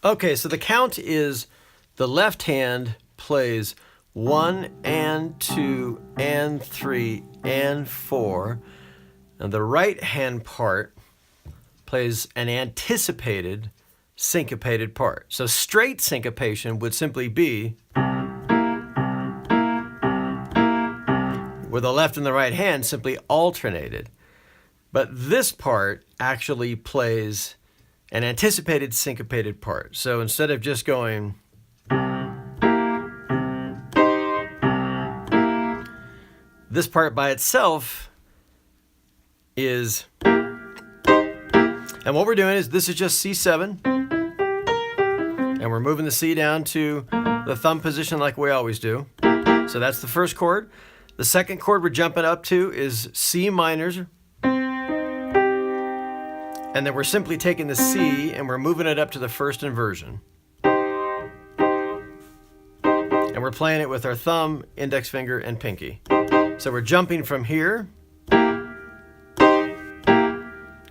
Okay, so the count is the left hand plays 1 and 2 and 3 and 4, and the right hand part plays an anticipated syncopated part. So straight syncopation would simply be where the left and the right hand simply alternated. But this part actually plays an anticipated syncopated part. So instead of just going this part by itself is, and what we're doing is this is just C7, and we're moving the C down to the thumb position like we always do. So that's the first chord. The second chord we're jumping up to is C minors. And then we're simply taking the C and we're moving it up to the first inversion. And we're playing it with our thumb, index finger, and pinky. So we're jumping from here.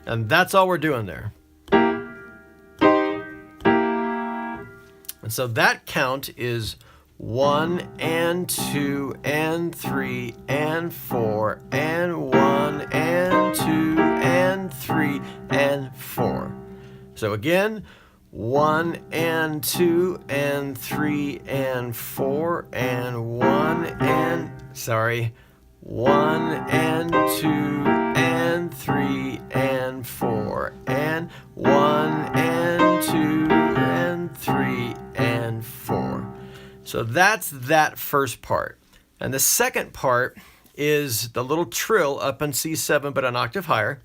And that's all we're doing there. And so that count is 1 and 2 and 3 and 4 and 1 and 2 and 3 and 4. So again, 1 and 2 and 3 and 4 and 1 and 2 and 3 and 4 and 1 and 2 and 3 and 4. So that's that first part. And the second part is the little trill up in C7 but an octave higher.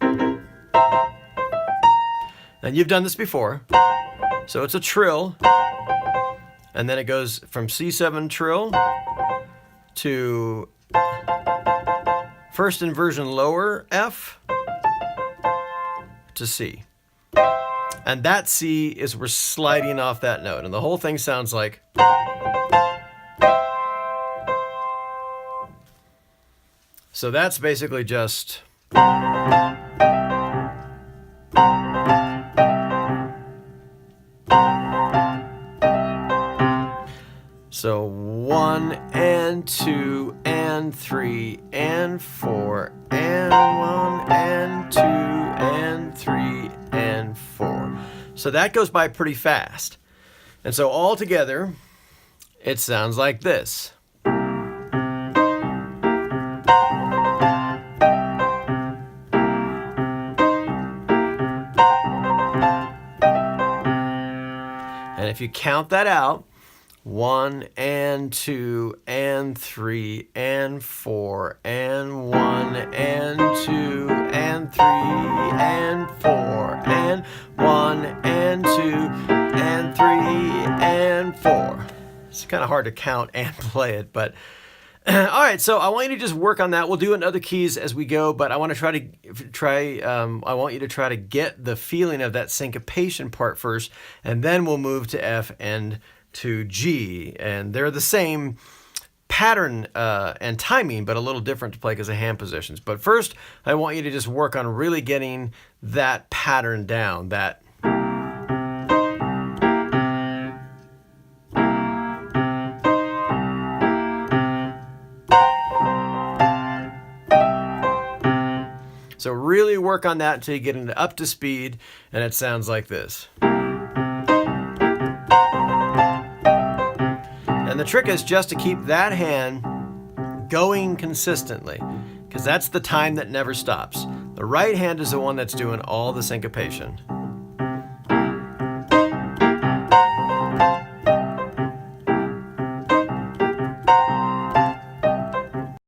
And you've done this before. So it's a trill, and then it goes from C7 trill to first inversion lower F to C. And that C is we're sliding off that note, and the whole thing sounds like. So that's basically just. So 1 and 2 and 3 and 4 and 1 and 2 and 3 and 4. So that goes by pretty fast. And so all together, it sounds like this. And if you count that out, 1 and 2 and 3 and 4 and 1 and 2 and 3 and 4 and 1 and 2 and 3 and 4. It's kind of hard to count and play it, but all right. So I want you to just work on that. We'll do it in other keys as we go, but I want to I want you to try to get the feeling of that syncopation part first, and then we'll move to F and to G, and they're the same pattern and timing, but a little different to play because of hand positions. But first, I want you to just work on really getting that pattern down. That so really work on that until you get into up to speed, and it sounds like this. And the trick is just to keep that hand going consistently, because that's the time that never stops. The right hand is the one that's doing all the syncopation.